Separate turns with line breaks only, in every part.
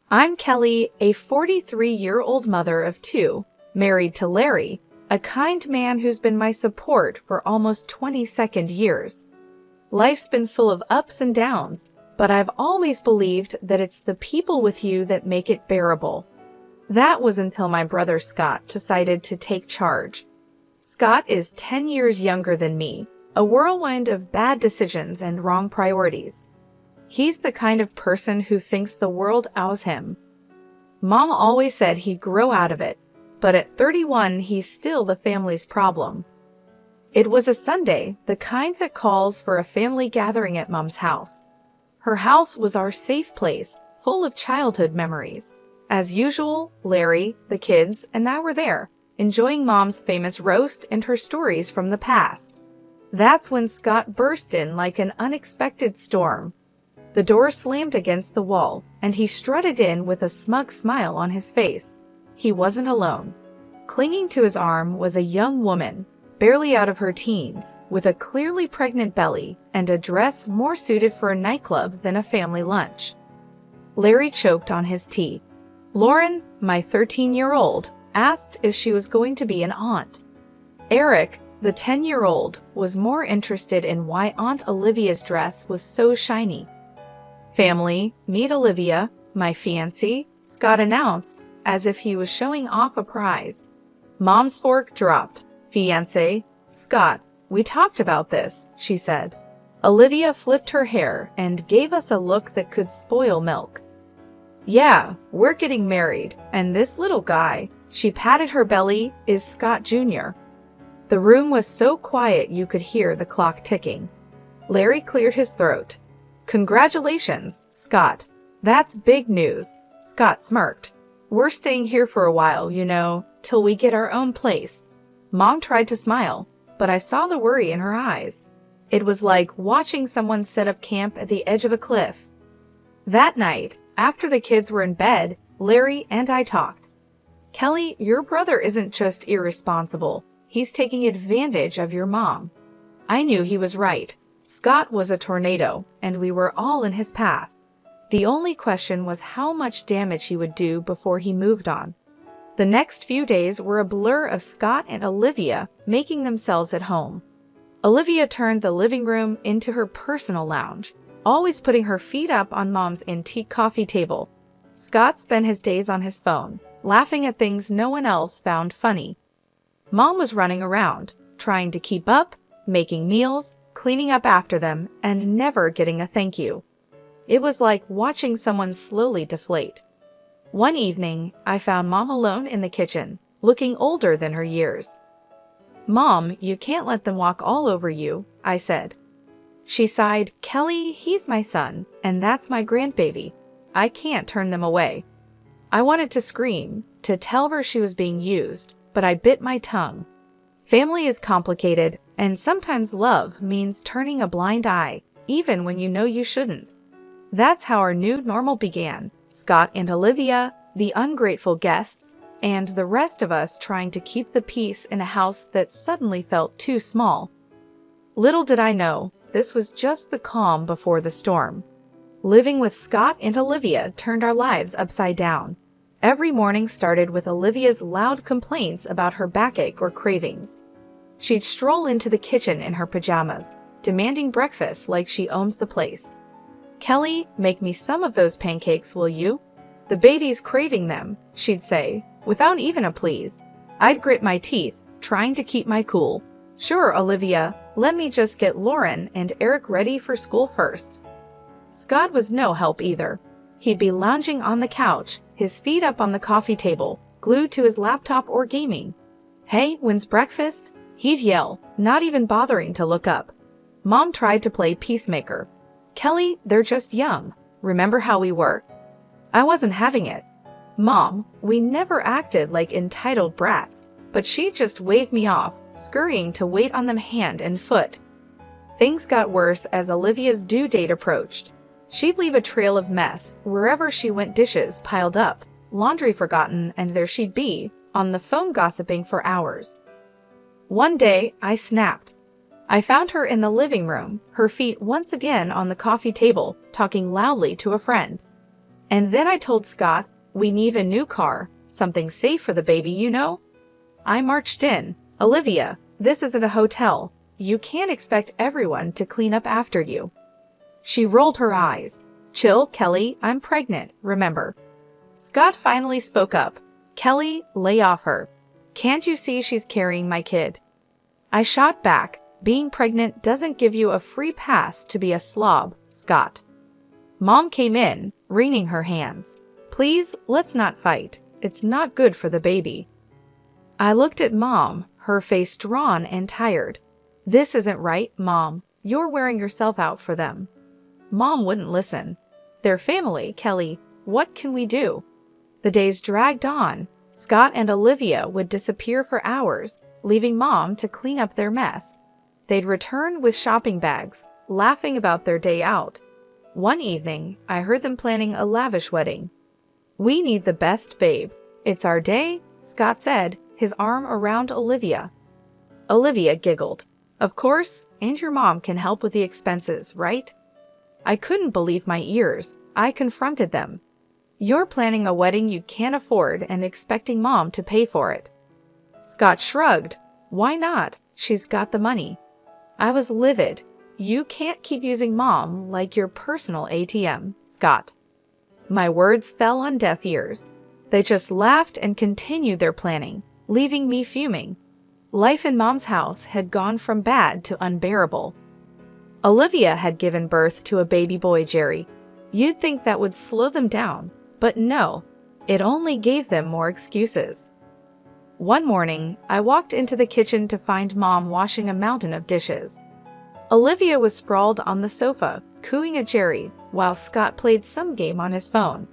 I'm Kelly, a 43-year-old mother of two, married to Larry, a kind man who's been my support for almost 22 years. Life's been full of ups and downs, but I've always believed that it's the people with you that make it bearable. That was until my brother Scott decided to take charge. Scott is 10 years younger than me, a whirlwind of bad decisions and wrong priorities. He's the kind of person who thinks the world owes him. Mom always said he'd grow out of it, but at 31, he's still the family's problem. It was a Sunday, the kind that calls for a family gathering at Mom's house. Her house was our safe place, full of childhood memories. As usual, Larry, the kids, and I were there, enjoying Mom's famous roast and her stories from the past. That's when Scott burst in like an unexpected storm. The door slammed against the wall, and he strutted in with a smug smile on his face. He wasn't alone. Clinging to his arm was a young woman, barely out of her teens, with a clearly pregnant belly and a dress more suited for a nightclub than a family lunch. Larry choked on his tea. Lauren, my 13-year-old, asked if she was going to be an aunt. Eric, the 10-year-old, was more interested in why Aunt Olivia's dress was so shiny. Family, meet Olivia, my fiancée, Scott announced, as if he was showing off a prize. Mom's fork dropped. Fiancé, Scott, we talked about this, she said. Olivia flipped her hair and gave us a look that could spoil milk. Yeah, we're getting married, and this little guy, she patted her belly, is Scott Jr. The room was so quiet you could hear the clock ticking. Larry cleared his throat. Congratulations, Scott. That's big news, Scott smirked. We're staying here for a while, till we get our own place. Mom tried to smile, but I saw the worry in her eyes. It was like watching someone set up camp at the edge of a cliff. That night, after the kids were in bed, Larry and I talked. Kelly, your brother isn't just irresponsible. He's taking advantage of your mom. I knew he was right. Scott was a tornado, and we were all in his path. The only question was how much damage he would do before he moved on. The next few days were a blur of Scott and Olivia making themselves at home. Olivia turned the living room into her personal lounge, always putting her feet up on Mom's antique coffee table. Scott spent his days on his phone, laughing at things no one else found funny. Mom was running around, trying to keep up, making meals, cleaning up after them, and never getting a thank you. It was like watching someone slowly deflate. One evening, I found Mom alone in the kitchen, looking older than her years. Mom, you can't let them walk all over you, I said. She sighed, Kelly, he's my son, and that's my grandbaby. I can't turn them away. I wanted to scream, to tell her she was being used, but I bit my tongue. Family is complicated, and sometimes love means turning a blind eye, even when you know you shouldn't. That's how our new normal began. Scott and Olivia, the ungrateful guests, and the rest of us trying to keep the peace in a house that suddenly felt too small. Little did I know, this was just the calm before the storm. Living with Scott and Olivia turned our lives upside down. Every morning started with Olivia's loud complaints about her backache or cravings. She'd stroll into the kitchen in her pajamas, demanding breakfast like she owned the place. Kelly, make me some of those pancakes, will you? The baby's craving them, she'd say, without even a please. I'd grit my teeth, trying to keep my cool. Sure, Olivia, let me just get Lauren and Eric ready for school first. Scott was no help either. He'd be lounging on the couch, his feet up on the coffee table, glued to his laptop or gaming. Hey, when's breakfast? He'd yell, not even bothering to look up. Mom tried to play peacemaker. Kelly, they're just young. Remember how we were? I wasn't having it. Mom, we never acted like entitled brats, but she just waved me off, scurrying to wait on them hand and foot. Things got worse as Olivia's due date approached. She'd leave a trail of mess wherever she went, dishes piled up, laundry forgotten, and there she'd be, on the phone gossiping for hours. One day, I snapped. I found her in the living room, her feet once again on the coffee table, talking loudly to a friend. And then I told Scott, we need a new car, something safe for the baby, you know? I marched in. Olivia, this isn't a hotel. You can't expect everyone to clean up after you. She rolled her eyes. Chill, Kelly, I'm pregnant, remember. Scott finally spoke up. Kelly, lay off her. Can't you see she's carrying my kid? I shot back. Being pregnant doesn't give you a free pass to be a slob, Scott. Mom came in, wringing her hands. Please, let's not fight. It's not good for the baby. I looked at Mom, her face drawn and tired. This isn't right, Mom. You're wearing yourself out for them. Mom wouldn't listen. Their family, Kelly. What can we do? The days dragged on. Scott and Olivia would disappear for hours, leaving Mom to clean up their mess. They'd return with shopping bags, laughing about their day out. One evening, I heard them planning a lavish wedding. We need the best, babe. It's our day, Scott said, his arm around Olivia. Olivia giggled. Of course, and your mom can help with the expenses, right? I couldn't believe my ears. I confronted them. You're planning a wedding you can't afford and expecting Mom to pay for it. Scott shrugged. Why not? She's got the money. I was livid. You can't keep using Mom like your personal ATM, Scott. My words fell on deaf ears. They just laughed and continued their planning, leaving me fuming. Life in Mom's house had gone from bad to unbearable. Olivia had given birth to a baby boy, Jerry. You'd think that would slow them down, but no, it only gave them more excuses. One morning, I walked into the kitchen to find Mom washing a mountain of dishes. Olivia was sprawled on the sofa, cooing at Jerry, while Scott played some game on his phone.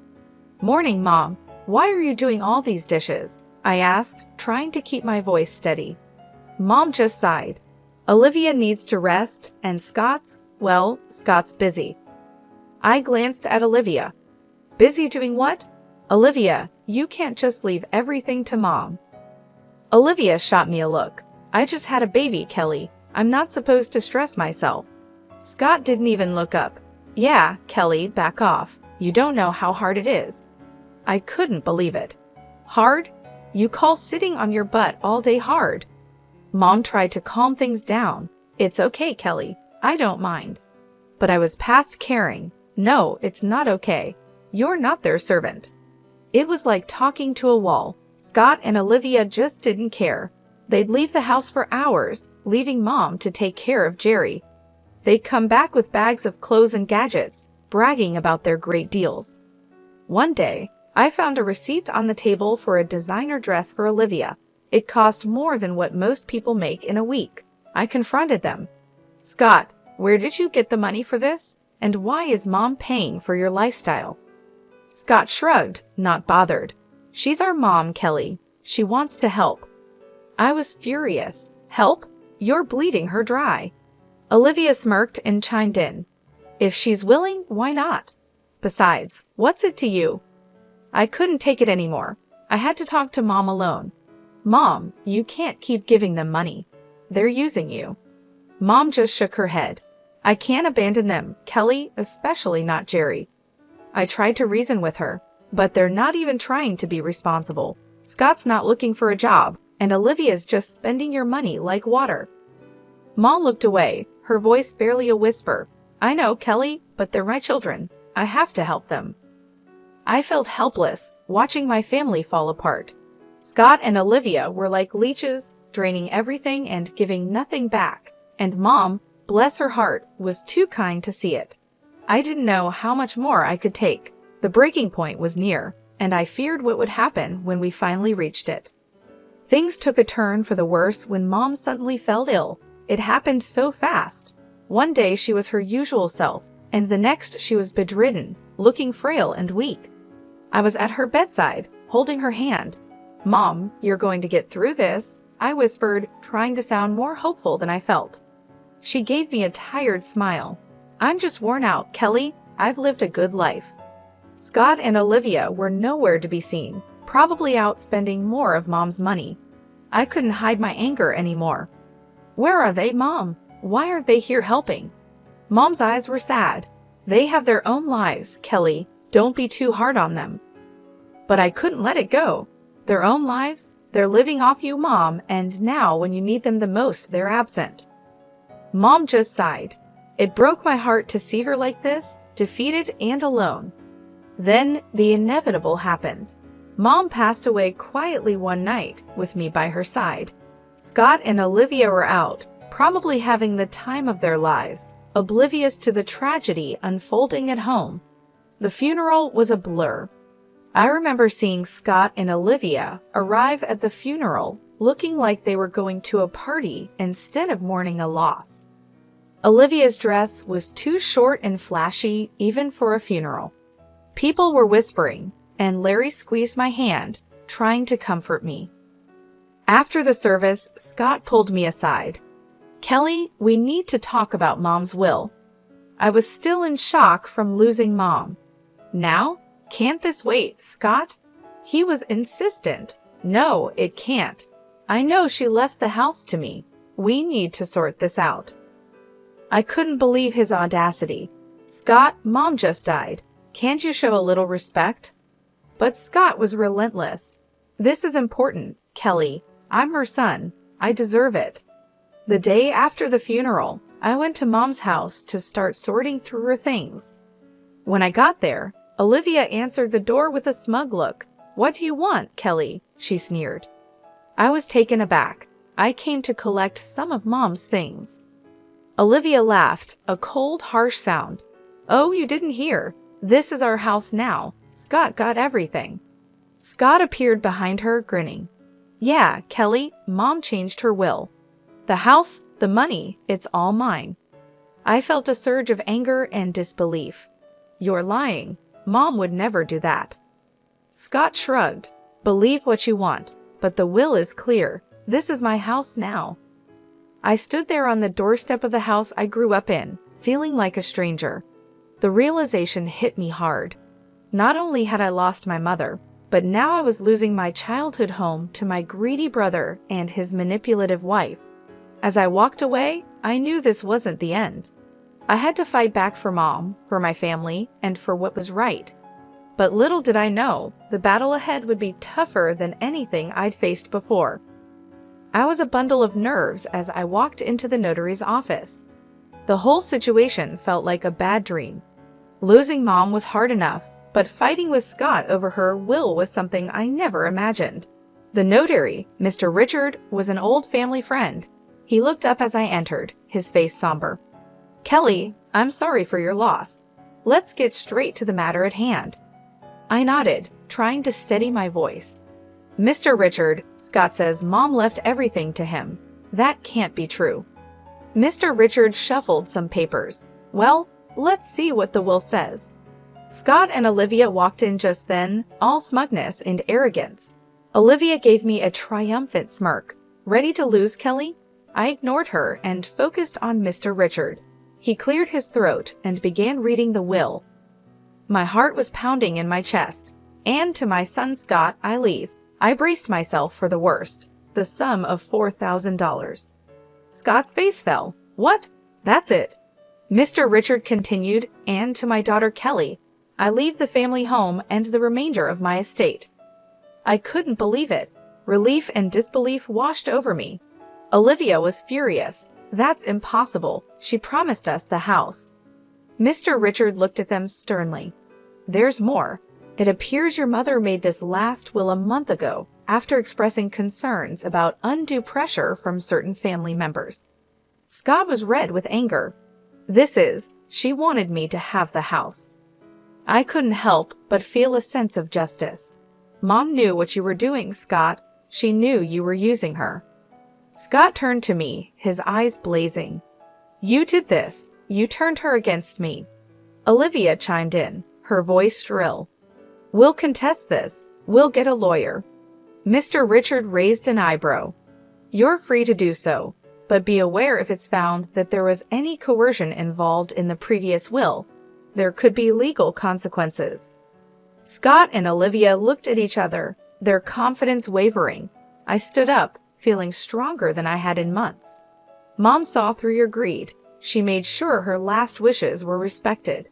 Morning, Mom. Why are you doing all these dishes? I asked, trying to keep my voice steady. Mom just sighed. Olivia needs to rest, and Scott's busy. I glanced at Olivia. Busy doing what? Olivia, you can't just leave everything to Mom. Olivia shot me a look. I just had a baby, Kelly. I'm not supposed to stress myself. Scott didn't even look up. Yeah, Kelly, back off. You don't know how hard it is. I couldn't believe it. Hard? You call sitting on your butt all day hard? Mom tried to calm things down. It's okay, Kelly. I don't mind. But I was past caring. No, it's not okay. You're not their servant. It was like talking to a wall. Scott and Olivia just didn't care. They'd leave the house for hours, leaving Mom to take care of Jerry. They'd come back with bags of clothes and gadgets, bragging about their great deals. One day, I found a receipt on the table for a designer dress for Olivia. It cost more than what most people make in a week. I confronted them. Scott, where did you get the money for this? And why is Mom paying for your lifestyle? Scott shrugged, not bothered. She's our mom, Kelly. She wants to help. I was furious. Help? You're bleeding her dry. Olivia smirked and chimed in. If she's willing, why not? Besides, what's it to you? I couldn't take it anymore. I had to talk to Mom alone. Mom, you can't keep giving them money. They're using you. Mom just shook her head. I can't abandon them, Kelly, especially not Jerry. I tried to reason with her, but they're not even trying to be responsible. Scott's not looking for a job, and Olivia's just spending your money like water. Mom looked away, her voice barely a whisper. I know, Kelly, but they're my children. I have to help them. I felt helpless, watching my family fall apart. Scott and Olivia were like leeches, draining everything and giving nothing back. And Mom, bless her heart, was too kind to see it. I didn't know how much more I could take. The breaking point was near, and I feared what would happen when we finally reached it. Things took a turn for the worse when Mom suddenly fell ill. It happened so fast. One day she was her usual self, and the next she was bedridden, looking frail and weak. I was at her bedside, holding her hand. Mom, you're going to get through this, I whispered, trying to sound more hopeful than I felt. She gave me a tired smile. I'm just worn out, Kelly. I've lived a good life. Scott and Olivia were nowhere to be seen, probably out spending more of Mom's money. I couldn't hide my anger anymore. Where are they, Mom? Why aren't they here helping? Mom's eyes were sad. They have their own lives, Kelly. Don't be too hard on them. But I couldn't let it go. Their own lives, they're living off you, Mom, and now when you need them the most, they're absent. Mom just sighed. It broke my heart to see her like this, defeated and alone. Then the inevitable happened. Mom passed away quietly one night, with me by her side. Scott and Olivia were out, probably having the time of their lives, oblivious to the tragedy unfolding at home. The funeral was a blur. I remember seeing Scott and Olivia arrive at the funeral, looking like they were going to a party instead of mourning a loss. Olivia's dress was too short and flashy even for a funeral. People were whispering, and Larry squeezed my hand, trying to comfort me. After the service, Scott pulled me aside. "Kelly, we need to talk about Mom's will." I was still in shock from losing Mom. "Now? Can't this wait, Scott?" He was insistent. "No, it can't. I know she left the house to me. We need to sort this out." I couldn't believe his audacity. "Scott, Mom just died. Can't you show a little respect?" But Scott was relentless. "This is important, Kelly. I'm her son. I deserve it." The day after the funeral, I went to Mom's house to start sorting through her things. When I got there, Olivia answered the door with a smug look. "What do you want, Kelly?" she sneered. I was taken aback. I came to collect some of Mom's things. Olivia laughed, a cold, harsh sound. "Oh, you didn't hear. This is our house now. Scott got everything." Scott appeared behind her, grinning. "Yeah, Kelly, Mom changed her will. The house, the money, it's all mine." I felt a surge of anger and disbelief. "You're lying. Mom would never do that." Scott shrugged. "Believe what you want, but the will is clear. This is my house now." I stood there on the doorstep of the house I grew up in, feeling like a stranger. The realization hit me hard. Not only had I lost my mother, but now I was losing my childhood home to my greedy brother and his manipulative wife. As I walked away, I knew this wasn't the end. I had to fight back for Mom, for my family, and for what was right. But little did I know, the battle ahead would be tougher than anything I'd faced before. I was a bundle of nerves as I walked into the notary's office. The whole situation felt like a bad dream. Losing Mom was hard enough, but fighting with Scott over her will was something I never imagined. The notary, Mr. Richard, was an old family friend. He looked up as I entered, his face somber. "Kelly, I'm sorry for your loss. Let's get straight to the matter at hand." I nodded, trying to steady my voice. "Mr. Richard, Scott says Mom left everything to him. That can't be true." Mr. Richard shuffled some papers. "Well, let's see what the will says." Scott and Olivia walked in just then, all smugness and arrogance. Olivia gave me a triumphant smirk. "Ready to lose, Kelly?" I ignored her and focused on Mr. Richard. He cleared his throat and began reading the will. My heart was pounding in my chest. "And to my son Scott, I leave." I braced myself for the worst. The sum of $4,000. Scott's face fell. "What? That's it." Mr. Richard continued, "And to my daughter Kelly, I leave the family home and the remainder of my estate." I couldn't believe it. Relief and disbelief washed over me. Olivia was furious. "That's impossible. She promised us the house." Mr. Richard looked at them sternly. "There's more. It appears your mother made this last will a month ago, after expressing concerns about undue pressure from certain family members." Scott was red with anger. She wanted me to have the house." I couldn't help but feel a sense of justice. "Mom knew what you were doing, Scott. She knew you were using her." Scott turned to me, his eyes blazing. "You did this. You turned her against me." Olivia chimed in, her voice shrill. "We'll contest this. We'll get a lawyer." Mr. Richard raised an eyebrow. "You're free to do so, but be aware if it's found that there was any coercion involved in the previous will. There could be legal consequences." Scott and Olivia looked at each other, their confidence wavering. I stood up, feeling stronger than I had in months. "Mom saw through your greed. She made sure her last wishes were respected."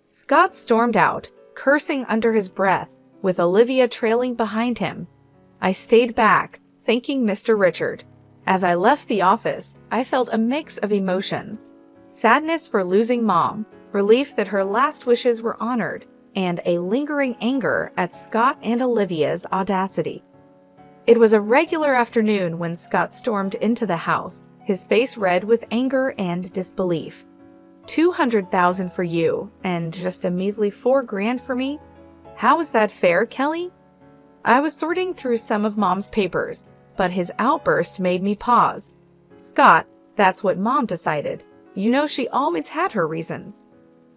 Scott stormed out, cursing under his breath, with Olivia trailing behind him. I stayed back, thanking Mr. Richard. As I left the office, I felt a mix of emotions. Sadness for losing Mom, relief that her last wishes were honored, and a lingering anger at Scott and Olivia's audacity. It was a regular afternoon when Scott stormed into the house, his face red with anger and disbelief. $200,000 for you, and just a measly $4,000 for me? How is that fair, Kelly? I was sorting through some of Mom's papers, but his outburst made me pause. Scott, that's what Mom decided. You know she always had her reasons.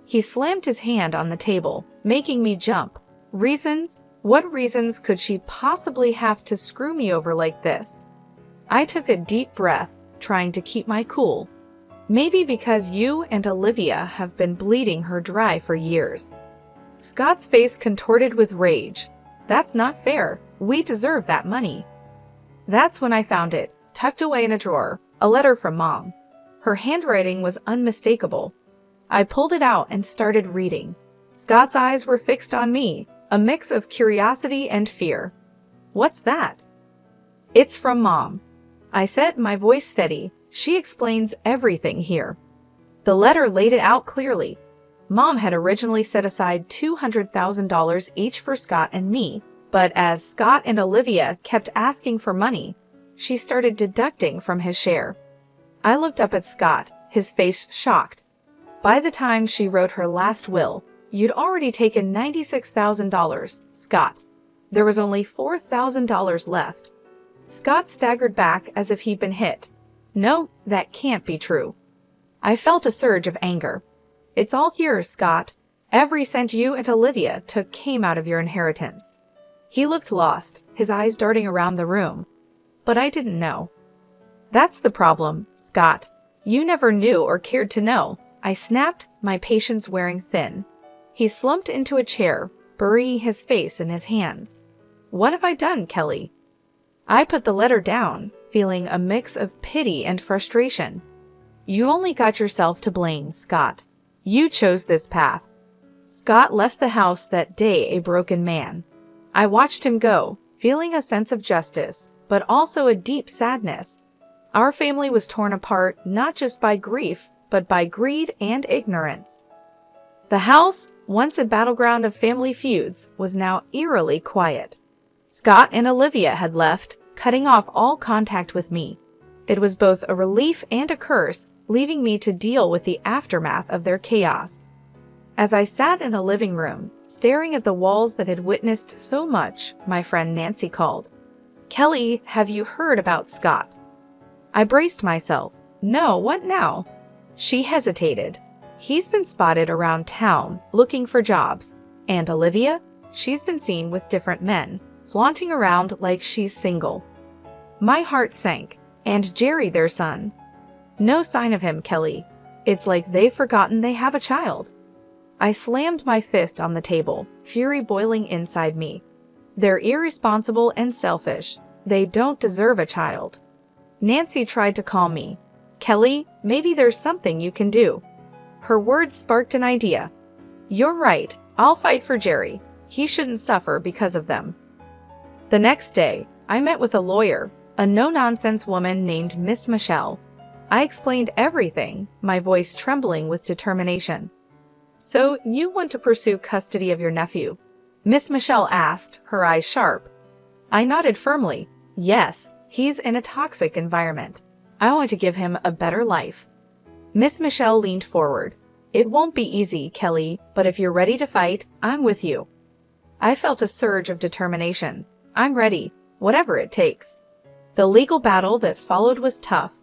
He slammed his hand on the table, making me jump. Reasons? What reasons could she possibly have to screw me over like this? I took a deep breath, trying to keep my cool. Maybe because you and Olivia have been bleeding her dry for years. Scott's face contorted with rage. That's not fair. We deserve that money. That's when I found it, tucked away in a drawer, a letter from Mom. Her handwriting was unmistakable. I pulled it out and started reading. Scott's eyes were fixed on me, a mix of curiosity and fear. What's that? It's from Mom. I said, my voice steady. She explains everything here. The letter laid it out clearly. Mom had originally set aside $200,000 each for Scott and me, but as Scott and Olivia kept asking for money, she started deducting from his share. I looked up at Scott, his face shocked. By the time she wrote her last will, you'd already taken $96,000, Scott. There was only $4,000 left. Scott staggered back as if he'd been hit. No, that can't be true. I felt a surge of anger. It's all yours, Scott. Every cent you and Olivia took came out of your inheritance. He looked lost, his eyes darting around the room. But I didn't know. That's the problem, Scott. You never knew or cared to know. I snapped, my patience wearing thin. He slumped into a chair, burying his face in his hands. What have I done, Kelly? I put the letter down, feeling a mix of pity and frustration. You only got yourself to blame, Scott. You chose this path. Scott left the house that day a broken man. I watched him go, feeling a sense of justice, but also a deep sadness. Our family was torn apart not just by grief, but by greed and ignorance. The house, once a battleground of family feuds, was now eerily quiet. Scott and Olivia had left, cutting off all contact with me. It was both a relief and a curse, leaving me to deal with the aftermath of their chaos. As I sat in the living room, staring at the walls that had witnessed so much, my friend Nancy called. Kelly, have you heard about Scott? I braced myself. No, what now? She hesitated. He's been spotted around town, looking for jobs. And Olivia? She's been seen with different men, flaunting around like she's single. My heart sank. And Jerry, their son. No sign of him, Kelly. It's like they've forgotten they have a child. I slammed my fist on the table, fury boiling inside me. They're irresponsible and selfish. They don't deserve a child. Nancy tried to calm me. Kelly, maybe there's something you can do. Her words sparked an idea. You're right. I'll fight for Jerry. He shouldn't suffer because of them. The next day, I met with a lawyer, a no-nonsense woman named Miss Michelle. I explained everything, my voice trembling with determination. So, you want to pursue custody of your nephew? Miss Michelle asked, her eyes sharp. I nodded firmly. Yes, he's in a toxic environment. I want to give him a better life. Miss Michelle leaned forward. It won't be easy, Kelly, but if you're ready to fight, I'm with you. I felt a surge of determination. I'm ready, whatever it takes. The legal battle that followed was tough.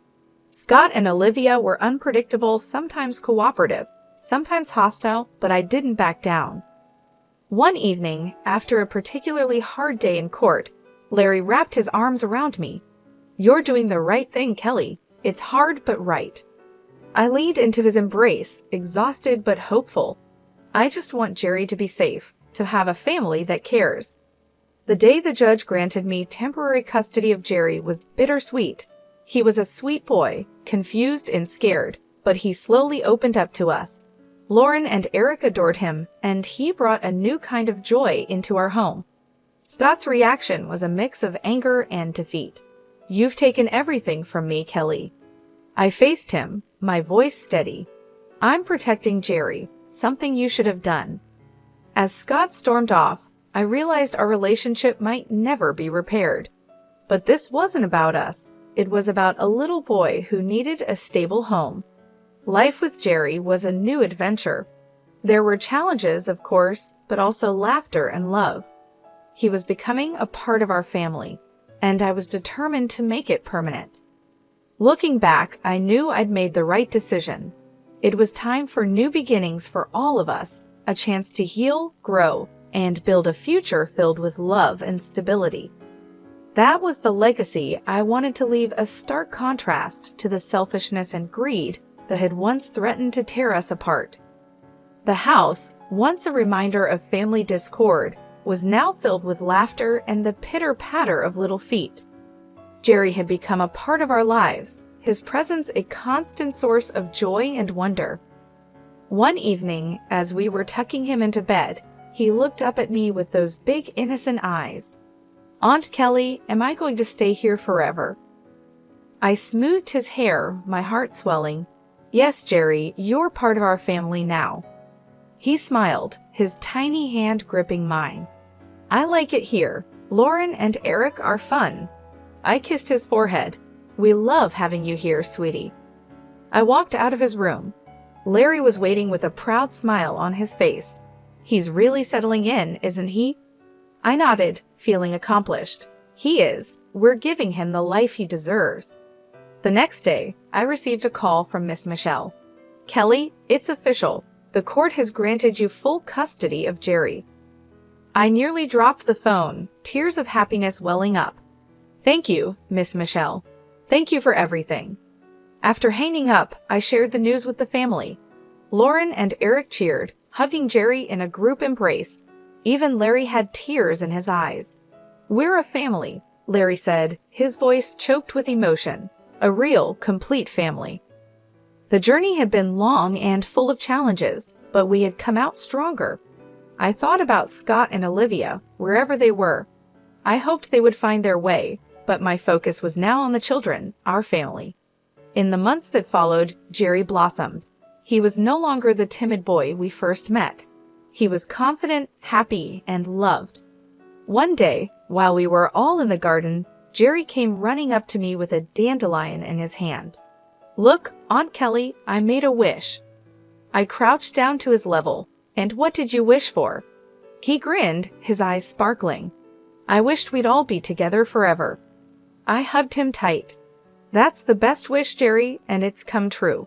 Scott and Olivia were unpredictable, sometimes cooperative, sometimes hostile, but I didn't back down. One evening, after a particularly hard day in court, Larry wrapped his arms around me. You're doing the right thing, Kelly. It's hard but right. I leaned into his embrace, exhausted but hopeful. I just want Jerry to be safe, to have a family that cares. The day the judge granted me temporary custody of Jerry was bittersweet. He was a sweet boy, confused and scared, but he slowly opened up to us. Lauren and Eric adored him, and he brought a new kind of joy into our home. Scott's reaction was a mix of anger and defeat. "You've taken everything from me, Kelly." I faced him, my voice steady. "I'm protecting Jerry, something you should have done." As Scott stormed off, I realized our relationship might never be repaired. But this wasn't about us. It was about a little boy who needed a stable home. Life with Jerry was a new adventure. There were challenges, of course, but also laughter and love. He was becoming a part of our family, and I was determined to make it permanent. Looking back, I knew I'd made the right decision. It was time for new beginnings for all of us, a chance to heal, grow, and build a future filled with love and stability. That was the legacy I wanted to leave, a stark contrast to the selfishness and greed that had once threatened to tear us apart. The house, once a reminder of family discord, was now filled with laughter and the pitter-patter of little feet. Jerry had become a part of our lives, his presence a constant source of joy and wonder. One evening, as we were tucking him into bed, he looked up at me with those big innocent eyes. "Aunt Kelly, am I going to stay here forever?" I smoothed his hair, my heart swelling. "Yes, Jerry, you're part of our family now." He smiled, his tiny hand gripping mine. "I like it here. Lauren and Eric are fun." I kissed his forehead. "We love having you here, sweetie." I walked out of his room. Larry was waiting with a proud smile on his face. "He's really settling in, isn't he?" I nodded, feeling accomplished. "He is. We're giving him the life he deserves." The next day, I received a call from Miss Michelle. "Kelly, it's official. The court has granted you full custody of Jerry." I nearly dropped the phone, tears of happiness welling up. "Thank you, Miss Michelle. Thank you for everything." After hanging up, I shared the news with the family. Lauren and Eric cheered, hugging Jerry in a group embrace. Even Larry had tears in his eyes. "We're a family," Larry said, his voice choked with emotion. "A real, complete family." The journey had been long and full of challenges, but we had come out stronger. I thought about Scott and Olivia, wherever they were. I hoped they would find their way, but my focus was now on the children, our family. In the months that followed, Jerry blossomed. He was no longer the timid boy we first met. He was confident, happy, and loved. One day, while we were all in the garden, Jerry came running up to me with a dandelion in his hand. "Look, Aunt Kelly, I made a wish." I crouched down to his level. "And what did you wish for?" He grinned, his eyes sparkling. "I wished we'd all be together forever." I hugged him tight. "That's the best wish, Jerry, and it's come true."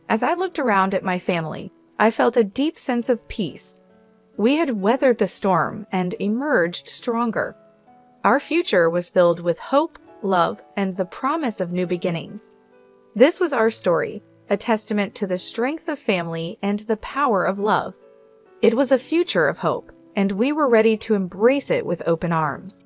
As I looked around at my family, I felt a deep sense of peace. We had weathered the storm and emerged stronger. Our future was filled with hope, love, and the promise of new beginnings. This was our story, a testament to the strength of family and the power of love. It was a future of hope, and we were ready to embrace it with open arms.